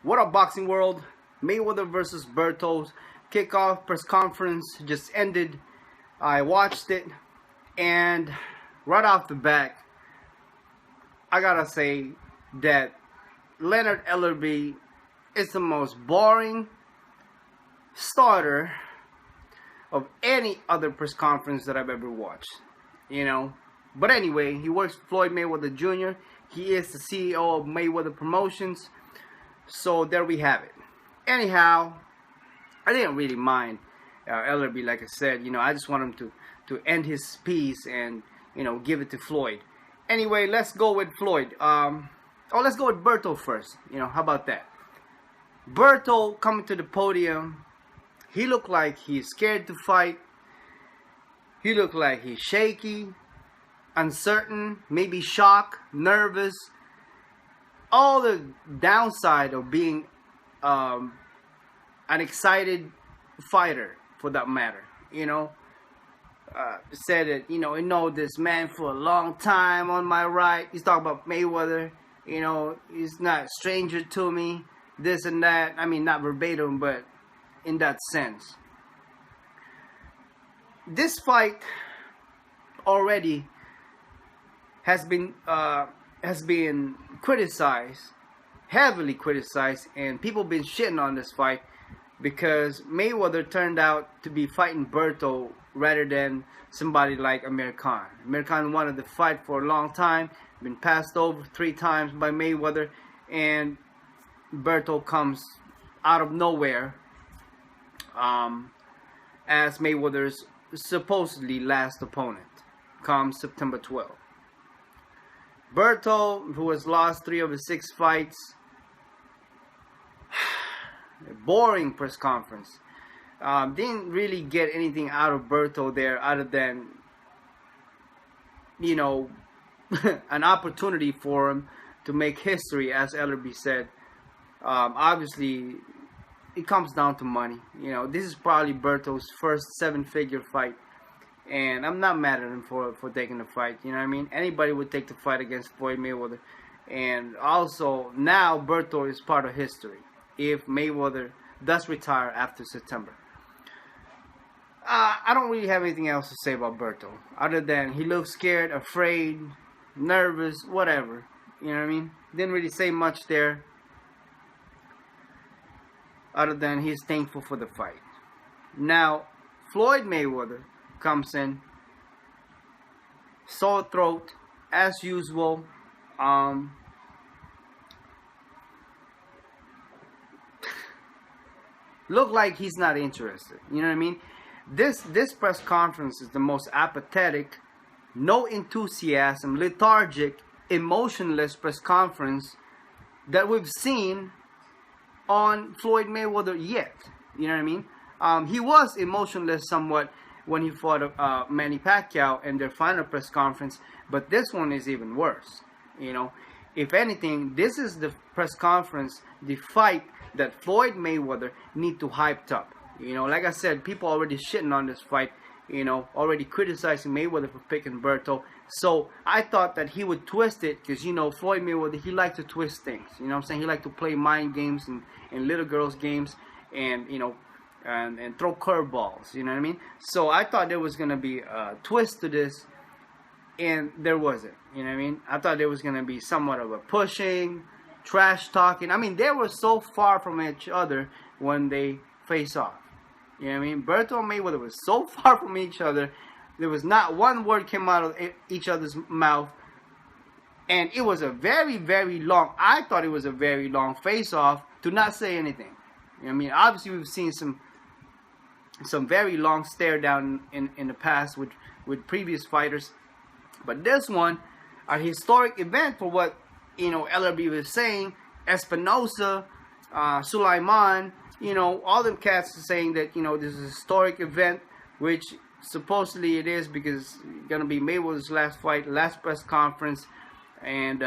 What up, boxing world? Mayweather versus Berto's kickoff press conference just ended. I watched it, and right off the bat, I gotta say that Leonard Ellerbee is the most boring starter of any other press conference that I've ever watched. But anyway, he works for Floyd Mayweather Jr. He is the CEO of Mayweather Promotions. So there we have it. Anyhow, I didn't really mind Ellerbee, like I said. I just want him to end his piece and give it to Floyd. Anyway, let's go with Floyd. Let's go with Berto first. How about that? Berto coming to the podium. He looked like he's scared to fight. He looked like he's shaky, uncertain, maybe shocked, nervous. All the downside of being an excited fighter, for that matter. Said that, I know this man for a long time on my right. He's talking about Mayweather. He's not a stranger to me. This and that. I mean, not verbatim, but in that sense. This fight already has been criticized, heavily criticized, and people been shitting on this fight because Mayweather turned out to be fighting Berto rather than somebody like Amir Khan. Amir Khan wanted to fight for a long time, been passed over 3 times by Mayweather, and Berto comes out of nowhere as Mayweather's supposedly last opponent come September 12th. Berto, who has lost 3 of his 6 fights, a boring press conference. Didn't really get anything out of Berto there other than, an opportunity for him to make history, as Ellerbee said. Obviously, it comes down to money. This is probably Berto's first 7-figure fight. And I'm not mad at him for taking the fight. You know what I mean? Anybody would take the fight against Floyd Mayweather. And also, now Berto is part of history if Mayweather does retire after September. I don't really have anything else to say about Berto, other than he looks scared, afraid, nervous, whatever. You know what I mean? Didn't really say much there, other than he's thankful for the fight. Now, Floyd Mayweather comes in, sore throat as usual. Look like he's not interested. You know what I mean? This press conference is the most apathetic, no enthusiasm, lethargic, emotionless press conference that we've seen on Floyd Mayweather yet. You know what I mean? He was emotionless somewhat when he fought Manny Pacquiao in their final press conference, but this one is even worse. If anything, this is the press conference, the fight that Floyd Mayweather need to hype up. Like I said, people already shitting on this fight, already criticizing Mayweather for picking Berto. So I thought that he would twist it, because Floyd Mayweather, he likes to twist things. You know what I'm saying? He likes to play mind games and little girls games, and and throw curveballs, you know what I mean? So I thought there was going to be a twist to this, and there wasn't, you know what I mean? I thought there was going to be somewhat of a pushing, trash talking. I mean, they were so far from each other when they face off, you know what I mean? Berto and Mayweather was so far from each other, there was not one word came out of each other's mouth, and it was a very, very long, I thought it was a very long face-off to not say anything. You know what I mean? Obviously, we've seen some very long stare down in the past with previous fighters, but this one, a historic event for what Ellerbee was saying. Espinosa, Sulaiman, all them cats are saying that this is a historic event, which supposedly it is, because it's gonna be Mayweather's last fight, last press conference, and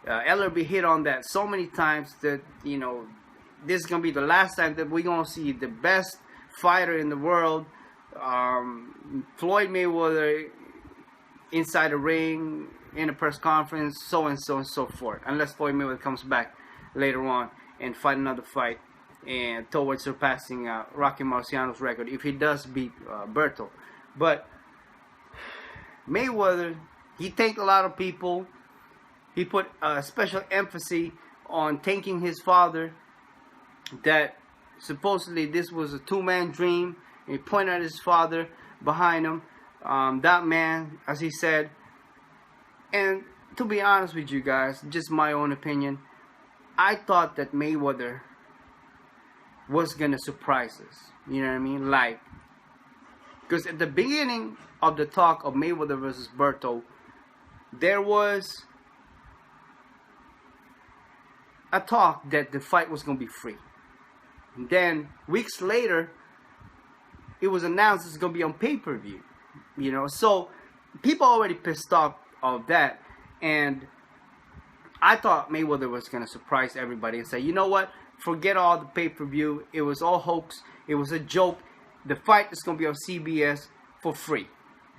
Ellerbee hit on that so many times that this is gonna be the last time that we're gonna see the best fighter in the world, Floyd Mayweather, inside the ring, in a press conference, so and so and so forth, unless Floyd Mayweather comes back later on and fight another fight and towards surpassing Rocky Marciano's record if he does beat Berto. But Mayweather, he thanked a lot of people. He put a special emphasis on thanking his father, that supposedly this was a two-man dream. He pointed at his father behind him, that man, as he said. And to be honest with you guys, just my own opinion, I thought that Mayweather was gonna surprise us. You know what I mean? Like, because at the beginning of the talk of Mayweather versus Berto, there was a talk that the fight was gonna be free. And then weeks later, it was announced it's gonna be on pay-per-view. You know, so people already pissed off of that, and I thought Mayweather was gonna surprise everybody and say, you know what? Forget all the pay-per-view. It was all hoax. It was a joke. The fight is gonna be on CBS for free.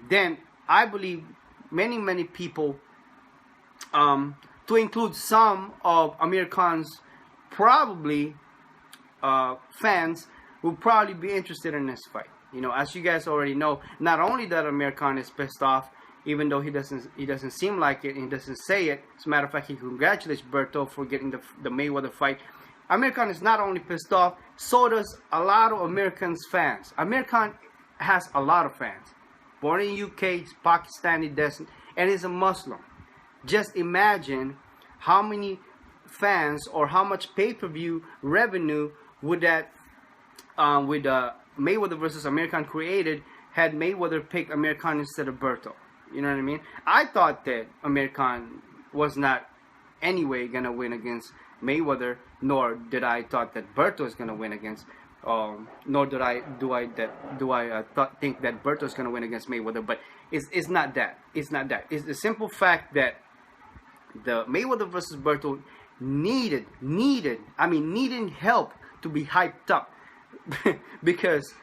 Then I believe many people, to include some of Amir Khan's probably fans, will probably be interested in this fight. You know, as you guys already know, not only that Amir Khan is pissed off, even though he doesn't seem like it, and he doesn't say it. As a matter of fact, he congratulates Berto for getting the Mayweather fight. Amir Khan is not only pissed off, so does a lot of Americans' fans. Amir Khan has a lot of fans. Born in UK, he's Pakistani descent, and he's a Muslim. Just imagine how many fans or how much pay-per-view revenue would that with Mayweather versus Amir Khan created had Mayweather picked Amir Khan instead of Berto. You know what I mean? I thought that Amir Khan was not anyway gonna win against Mayweather, nor did I thought that Berto is gonna win against. Nor did I think that Berto is gonna win against Mayweather. But it's not that. It's not that. It's the simple fact that the Mayweather versus Berto needed help to be hyped up because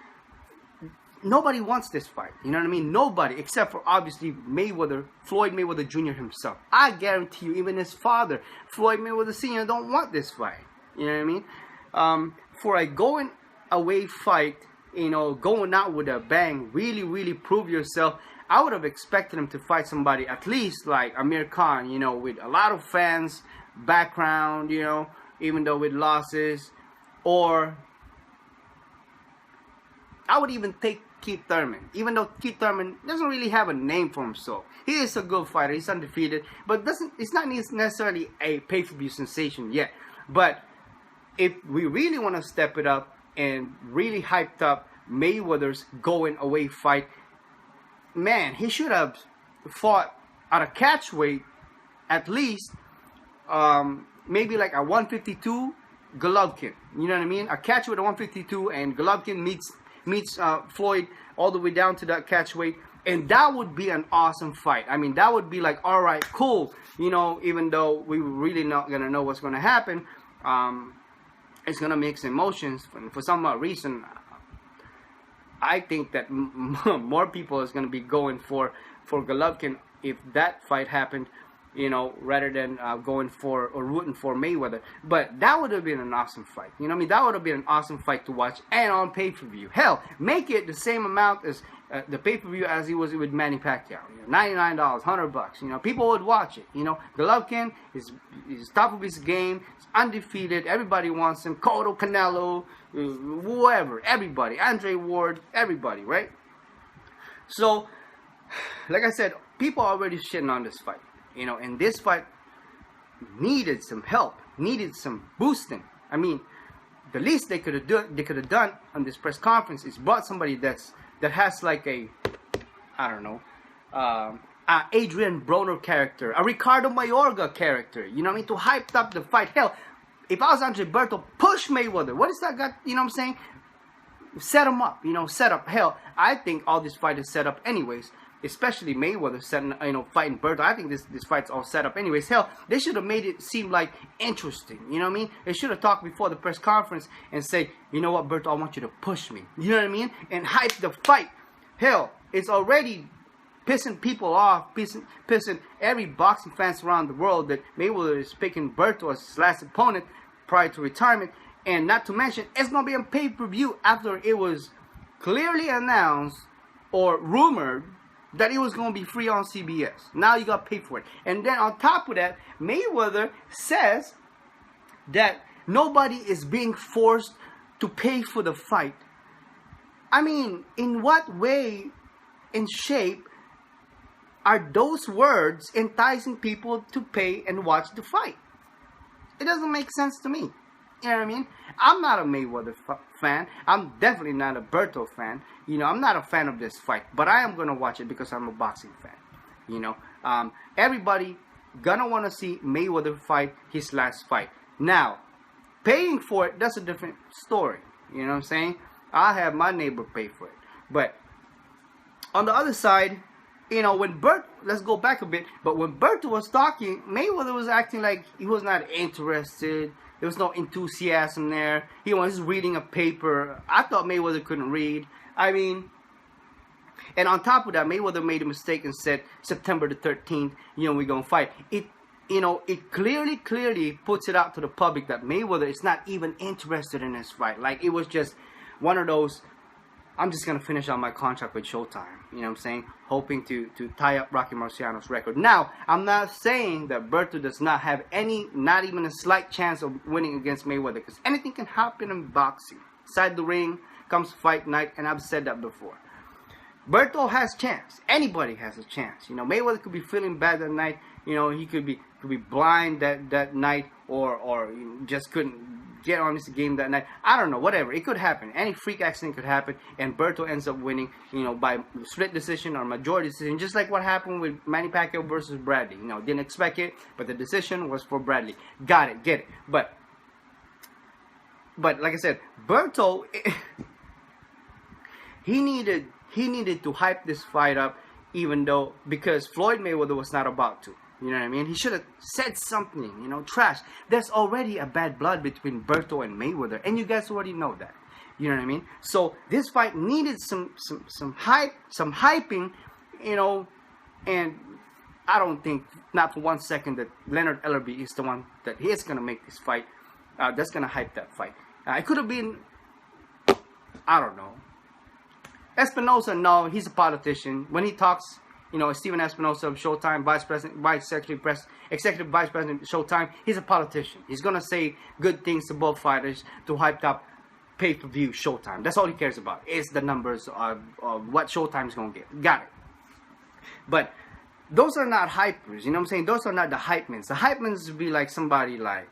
nobody wants this fight. You know what I mean? Nobody, except for obviously Mayweather, Floyd Mayweather Jr. himself. I guarantee you, even his father, Floyd Mayweather Sr., don't want this fight. You know what I mean? For a going away fight, you know, going out with a bang, really prove yourself. I would have expected him to fight somebody at least like Amir Khan, you know, with a lot of fans, background, you know, even though with losses. Or I would even take Keith Thurman, even though Keith Thurman doesn't really have a name for himself. He is a good fighter, he's undefeated, but it's not necessarily a pay-per-view sensation yet. But if we really want to step it up and really hyped up Mayweather's going away fight, man, he should have fought at a catch weight, at least maybe like a 152 Golovkin. You know what I mean? A catch weight at 152, and Golovkin meets Floyd all the way down to that catch weight, and that would be an awesome fight. I mean, that would be like, all right, cool. You know, even though we were really not gonna know what's gonna happen, it's gonna mix emotions. For some reason, I think that more people is gonna be going for Golovkin if that fight happened, you know, rather than going for or rooting for Mayweather. But that would have been an awesome fight. You know what I mean? That would have been an awesome fight to watch, and on pay-per-view. Hell, make it the same amount as the pay-per-view as he was with Manny Pacquiao. You know, $99, $100. You know, people would watch it. You know, Golovkin is top of his game. He's undefeated. Everybody wants him. Cotto, Canelo, whoever, everybody. Andre Ward, everybody, right? So, like I said, people are already shitting on this fight. You know, and this fight needed some help, needed some boosting. I mean, the least they could have done on this press conference is brought somebody that has like a, I don't know, Adrian Broner character, a Ricardo Mayorga character. You know what I mean? To hype up the fight. Hell, if I was Andre Berto, push Mayweather. What is that got? You know what I'm saying? Set him up. You know, set up. Hell, I think all this fight is set up anyways. Especially Mayweather fighting Berto. I think this fight's all set up anyways. Hell, they should have made it seem like interesting. You know what I mean? They should have talked before the press conference and say, you know what, Berto, I want you to push me. You know what I mean? And hype the fight. Hell, it's already pissing people off, pissing every boxing fans around the world that Mayweather is picking Berto as his last opponent prior to retirement. And not to mention, it's going to be on pay-per-view after it was clearly announced or rumored that it was going to be free on CBS. Now you got to pay for it. And then on top of that, Mayweather says that nobody is being forced to pay for the fight. I mean, in what way and shape are those words enticing people to pay and watch the fight? It doesn't make sense to me. You know what I mean? I'm not a Mayweather fan. I'm definitely not a Berto fan. You know, I'm not a fan of this fight. But I am going to watch it because I'm a boxing fan. You know, everybody gonna want to see Mayweather fight his last fight. Now, paying for it, that's a different story. You know what I'm saying? I have my neighbor pay for it. But on the other side, you know, when let's go back a bit, but when Berto was talking, Mayweather was acting like he was not interested. There was no enthusiasm there. He was reading a paper. I thought Mayweather couldn't read. I mean, and on top of that, Mayweather made a mistake and said September the 13th, you know, we're going to fight. You know, it clearly puts it out to the public that Mayweather is not even interested in this fight. Like, it was just one of those, I'm just going to finish out my contract with Showtime. You know what I'm saying? Hoping to tie up Rocky Marciano's record. Now, I'm not saying that Berto does not have not even a slight chance of winning against Mayweather. Because anything can happen in boxing. Inside the ring comes fight night, and I've said that before. Berto has chance. Anybody has a chance. You know, Mayweather could be feeling bad that night. You know, he could be blind that night, or just couldn't get on this game that night. I don't know, whatever. It could happen. Any freak accident could happen, and Berto ends up winning, you know, by split decision or majority decision, just like what happened with Manny Pacquiao versus Bradley. You know, didn't expect it, but the decision was for Bradley. Got it, get it. But like I said, Berto, he needed to hype this fight up, even though, because Floyd Mayweather was not about to. You know what I mean? He should have said something, you know, trash. There's already a bad blood between Berto and Mayweather, and you guys already know that. You know what I mean? So this fight needed some hyping, you know, and I don't think, not for 1 second, that Leonard Ellerbee is the one that is going to make this fight, that's going to hype that fight. It could have been, I don't know. Espinosa, no, he's a politician. When he talks, you know, Steven Espinosa of Showtime, executive vice president of Showtime, he's a politician. He's going to say good things to both fighters to hype up pay-per-view Showtime. That's all he cares about, is the numbers of what Showtime's going to get. Got it. But those are not hypers, you know what I'm saying? Those are not the hype men. The hype men would be like somebody like,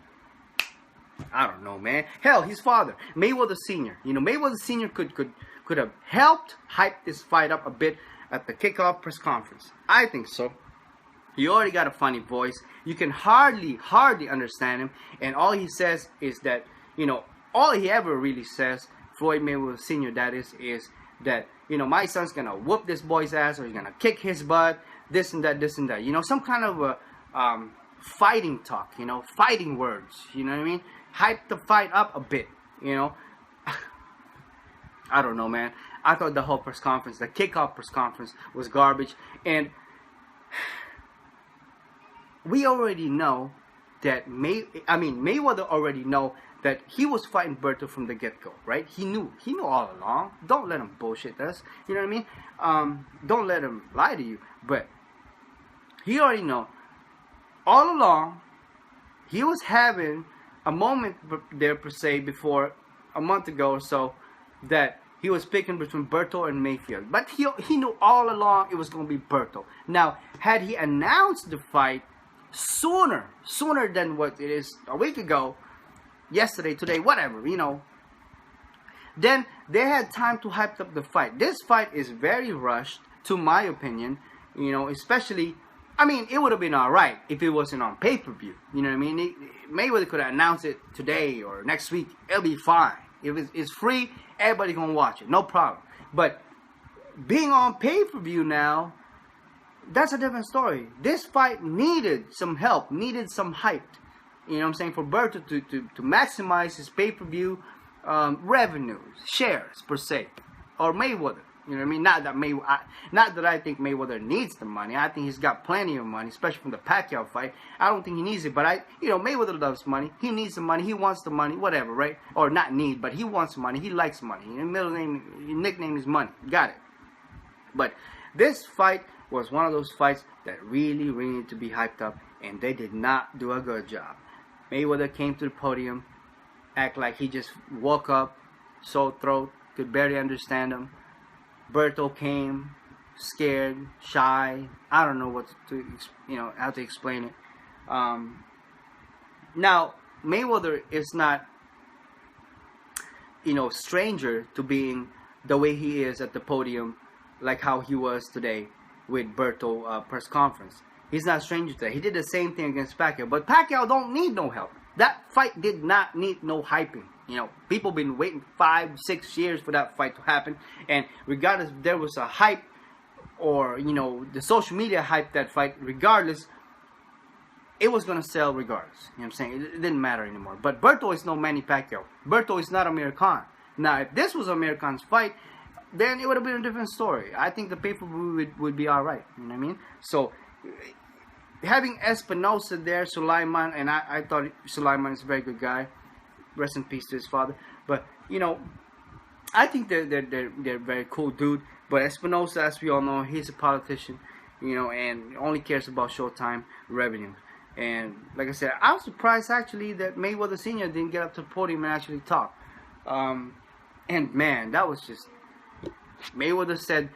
I don't know, man. Hell, his father, Mayweather Sr. You know, Mayweather Sr. could have helped hype this fight up a bit at the kickoff press conference. I think so. He already got a funny voice. You can hardly understand him. And all he says is that, you know, all he ever really says, Floyd Mayweather Sr., that is that, you know, my son's going to whoop this boy's ass, or he's going to kick his butt, this and that. You know, some kind of a fighting talk, you know, fighting words, you know what I mean? Hype the fight up a bit, you know. I don't know, man. I thought the whole press conference, the kickoff press conference, was garbage. And we already know that Mayweather already know that he was fighting Berto from the get-go, right? He knew all along. Don't let him bullshit us. You know what I mean? Don't let him lie to you. But he already know all along. He was having a moment there, per se, before a month ago or so, that he was picking between Berto and Mayfield. But he knew all along it was going to be Berto. Now, had he announced the fight sooner than what it is a week ago, yesterday, today, whatever, you know, then they had time to hype up the fight. This fight is very rushed, to my opinion, you know, especially, I mean, it would have been alright if it wasn't on pay-per-view, you know what I mean? Mayweather could have announced it today or next week, it'll be fine. If it's free, everybody gonna watch it, no problem. But being on pay-per-view now, that's a different story. This fight needed some help, needed some hype. You know what I'm saying? For Berto to maximize his pay-per-view revenues, shares, per se. Or Mayweather. You know what I mean? Not that I think Mayweather needs the money. I think he's got plenty of money, especially from the Pacquiao fight. I don't think he needs it, but Mayweather loves money. He needs the money. He wants the money. Whatever, right? Or not need, but he wants money. He likes money. His nickname is Money. Got it. But this fight was one of those fights that really needed to be hyped up, and they did not do a good job. Mayweather came to the podium, act like he just woke up, sore throat, could barely understand him. Berto came, scared, shy. I don't know what to, how to explain it. Now, Mayweather is not, stranger to being the way he is at the podium, like how he was today with Berto press conference. He's not stranger to that. He did the same thing against Pacquiao, but Pacquiao don't need no help. That fight did not need no hyping. People been waiting 5-6 years for that fight to happen, and regardless if there was a hype or the social media hype that fight, regardless, it was gonna sell regardless. You know what I'm saying? It didn't matter anymore. But Berto is no Manny Pacquiao. Berto is not Amir Khan. Now, if this was Amir Khan's fight, then it would have been a different story. I think the pay-per-view would be alright. You know what I mean? So, having Espinosa there, Sulaiman, and I thought Sulaiman is a very good guy. Rest in peace to his father. But, I think they're very cool dude. But Espinosa, as we all know, he's a politician, and only cares about Showtime revenue. And like I said, I was surprised actually that Mayweather Sr. didn't get up to the podium and actually talk. And man, that was just, Mayweather said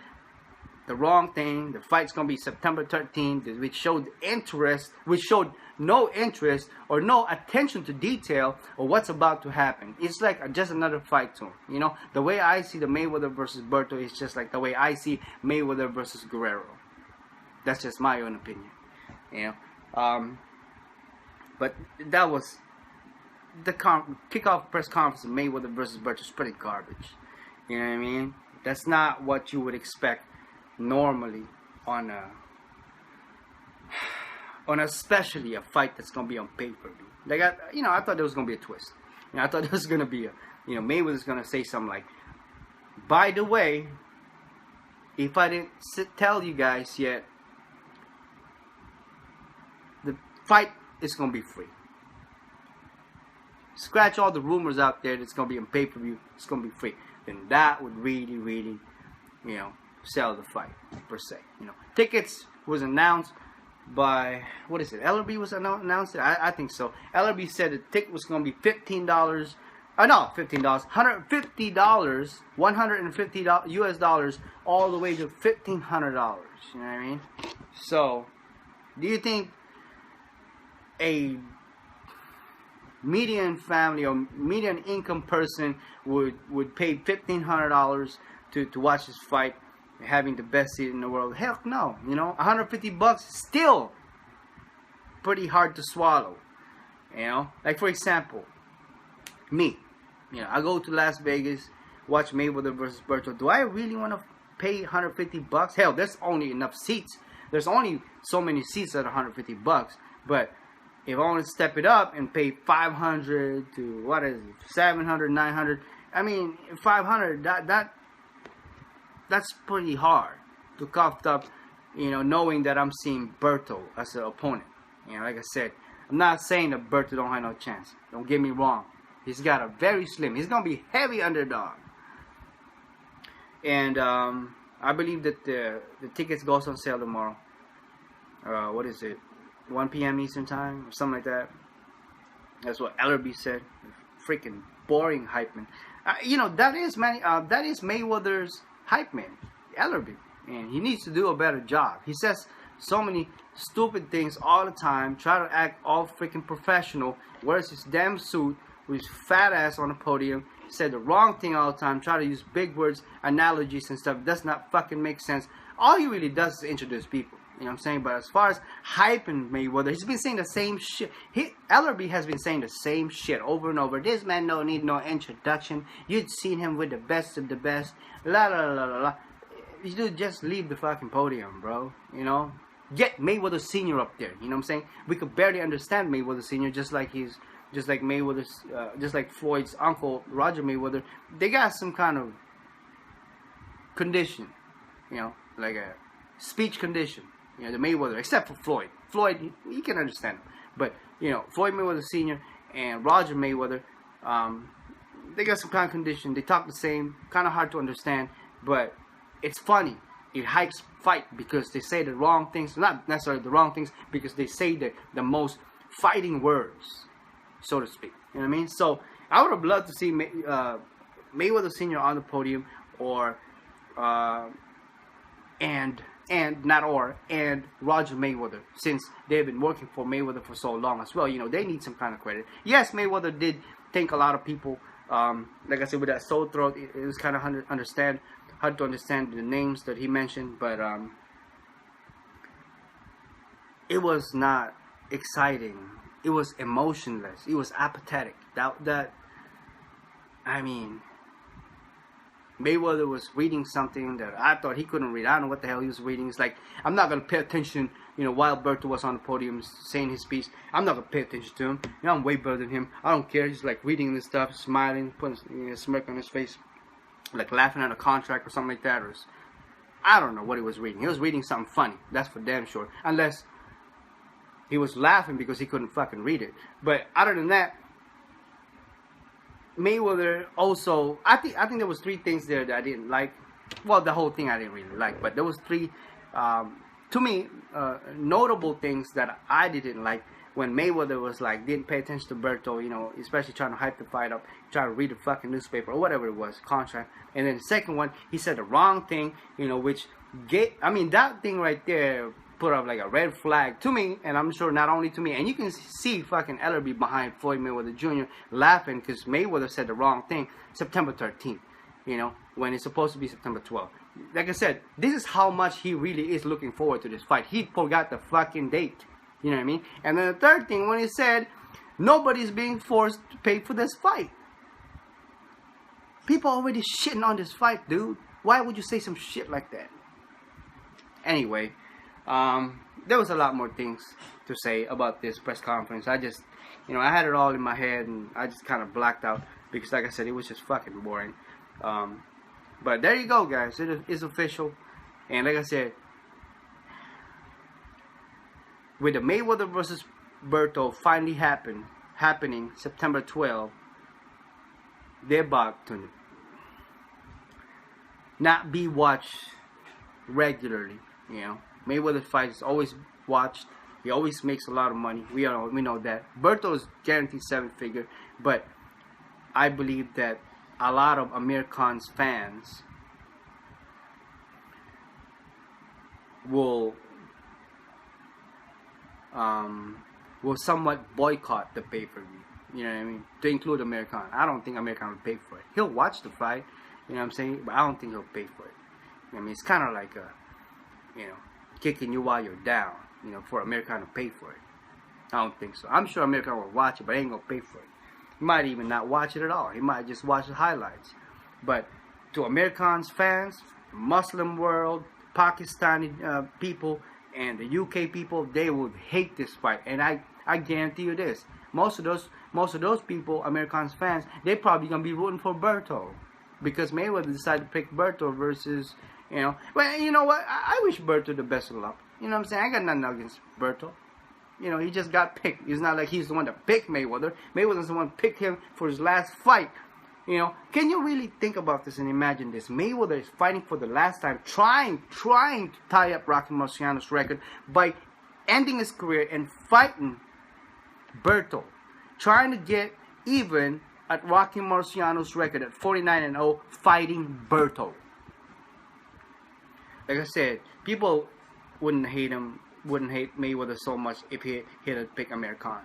the wrong thing. The fight's gonna be September 13th, which showed no interest or no attention to detail of what's about to happen. It's like just another fight to him. The way I see the Mayweather versus Berto is just like the way I see Mayweather versus Guerrero. That's just my own opinion. But that was the kickoff press conference of Mayweather versus Berto is pretty garbage. You know what I mean? That's not what you would expect normally on especially a fight that's gonna be on pay-per-view. Like I thought there was gonna be a twist. I thought there was gonna be Mayweather's gonna say something like, by the way, if I didn't tell you guys yet, the fight is gonna be free. Scratch all the rumors out there that's gonna be on pay-per-view. It's gonna be free. Then that would really, sell the fight per se. Tickets was announced by, what is it? Ellerbee was announced. I think so. Ellerbee said the ticket was gonna be $15. No, $15. $150. $150 US dollars all the way to $1,500. You know what I mean? So, do you think a median family or median income person would pay $1,500 to watch this fight, having the best seat in the world? Heck no. $150 still pretty hard to swallow. Like for example, me. I go to Las Vegas, watch Mayweather versus Berto. Do I really want to pay $150? Hell, there's only enough seats. There's only so many seats at $150. But if I want to step it up and pay $500 to, what is it, $700, $900, I mean, $500, that's pretty hard to cough up, knowing that I'm seeing Berto as an opponent. Like I said, I'm not saying that Berto don't have no chance. Don't get me wrong. He's got a very slim, he's going to be heavy underdog. And I believe that the tickets goes on sale tomorrow. What is it? 1 p.m. Eastern time or something like that. That's what Ellerbee said. Freaking boring hype man. That is Mayweather's hype man, Ellerbee, and he needs to do a better job. He says so many stupid things all the time. Try to act all freaking professional. Wears his damn suit with his fat ass on the podium. He said the wrong thing all the time. Try to use big words, analogies and stuff. It does not fucking make sense. All he really does is introduce people. You know what I'm saying? But as far as hyping Mayweather, he's been saying the same shit. Ellerbee has been saying the same shit over and over. This man don't need no introduction. You'd seen him with the best of the best. La la la la la. You should just leave the fucking podium, bro. Get Mayweather Sr. up there. You know what I'm saying? We could barely understand Mayweather Sr. just like Mayweather's, just like Floyd's uncle Roger Mayweather. They got some kind of condition, like a speech condition. The Mayweather, except for Floyd. Floyd, you can understand him. But, Floyd Mayweather Sr. and Roger Mayweather, they got some kind of condition. They talk the same, kind of hard to understand, but it's funny. It hypes fight because they say the wrong things, not necessarily the wrong things, because they say the most fighting words, so to speak. You know what I mean? So I would have loved to see Mayweather Sr. on the podium, and Roger Mayweather, since they've been working for Mayweather for so long as well. They need some kind of credit. Yes, Mayweather did thank a lot of people. Like I said, with that sore throat, it was kind of hard to understand the names that he mentioned, but it was not exciting. It was emotionless. It was apathetic. Mayweather was reading something that I thought he couldn't read. I don't know what the hell he was reading. It's like, I'm not going to pay attention, while Berto was on the podium saying his speech. I'm not going to pay attention to him. I'm way better than him. I don't care. He's like reading this stuff, smiling, putting a smirk on his face, like laughing at a contract or something like that. Or I don't know what he was reading. He was reading something funny. That's for damn sure. Unless he was laughing because he couldn't fucking read it. But other than that, Mayweather also, I think there was 3 things there that I didn't like. Well, the whole thing I didn't really like, but there was 3, to me, notable things that I didn't like when Mayweather was like, didn't pay attention to Berto, especially trying to hype the fight up, trying to read the fucking newspaper or whatever it was, contract. And then the second one, he said the wrong thing, which that thing right there put up like a red flag to me, and I'm sure not only to me, and you can see fucking Ellerbee behind Floyd Mayweather Jr. laughing because Mayweather said the wrong thing September 13th, when it's supposed to be September 12th. Like I said, this is how much he really is looking forward to this fight. He forgot the fucking date, you know what I mean? And then the third thing, when he said nobody's being forced to pay for this fight. People already shitting on this fight, dude. Why would you say some shit like that? Anyway, there was a lot more things to say about this press conference. I just, I had it all in my head and I just kind of blacked out because, like I said, it was just fucking boring. But there you go, guys. It is official. And like I said, with the Mayweather versus Berto finally happening September 12th, they're about to not be watched regularly, Mayweather's fight is always watched. He always makes a lot of money. We know that. Berto is guaranteed 7-figure, but I believe that a lot of Amir Khan's fans will somewhat boycott the pay-per-view. You know what I mean? To include Amir Khan. I don't think Amir Khan will pay for it. He'll watch the fight, you know what I'm saying? But I don't think he'll pay for it. It's kind of like kicking you while you're down, for Amir Khan to pay for it. I don't think so. I'm sure Amir Khan will watch it, but he ain't gonna pay for it. He might even not watch it at all. He might just watch the highlights. But to Amir Khan's fans, Muslim world, Pakistani people, and the UK people, they would hate this fight. And I guarantee you this: most of those people, Amir Khan's fans, they probably gonna be rooting for Berto because Mayweather decided to pick Berto versus, Well, you know what? I wish Berto the best of luck. You know what I'm saying? I got nothing against Berto. He just got picked. It's not like he's the one that picked Mayweather. Mayweather's the one that picked him for his last fight. Can you really think about this and imagine this? Mayweather is fighting for the last time, trying to tie up Rocky Marciano's record by ending his career and fighting Berto, trying to get even at Rocky Marciano's record at 49-0, fighting Berto. Like I said, people wouldn't hate Mayweather so much if he had picked Amir Khan.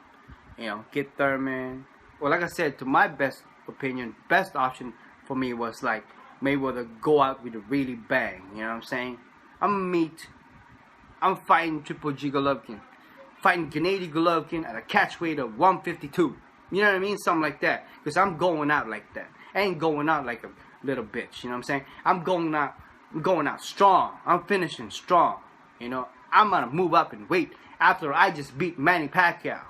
Kid Thurman. Well, like I said, to my best opinion, best option for me was like Mayweather go out with a really bang. You know what I'm saying? I'm fighting Triple G Golovkin. Fighting Gennady Golovkin at a catch weight of 152. You know what I mean? Something like that. Because I'm going out like that. I ain't going out like a little bitch. You know what I'm saying? I'm going out strong. I'm finishing strong. I'm gonna move up and weight after I just beat Manny Pacquiao.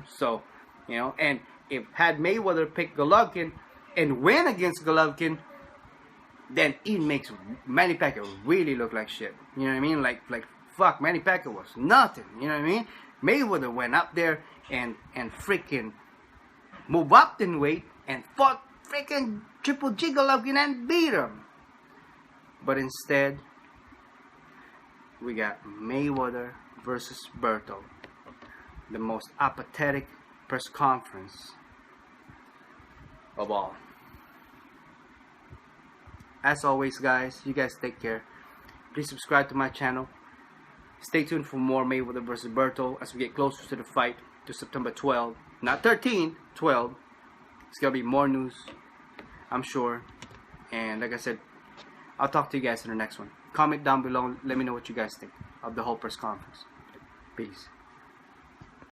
So, and if had Mayweather pick Golovkin and win against Golovkin, then it makes Manny Pacquiao really look like shit. You know what I mean? Like fuck, Manny Pacquiao was nothing. You know what I mean? Mayweather went up there and freaking moved up in weight and fought freaking Triple G Golovkin and beat him. But instead, we got Mayweather versus Berto, the most apathetic press conference of all. As always, guys, you guys take care. Please subscribe to my channel. Stay tuned for more Mayweather versus Berto as we get closer to the fight, to September 12. Not 13, 12. It's gonna be more news, I'm sure. And like I said, I'll talk to you guys in the next one. Comment down below. Let me know what you guys think of the whole press conference. Peace.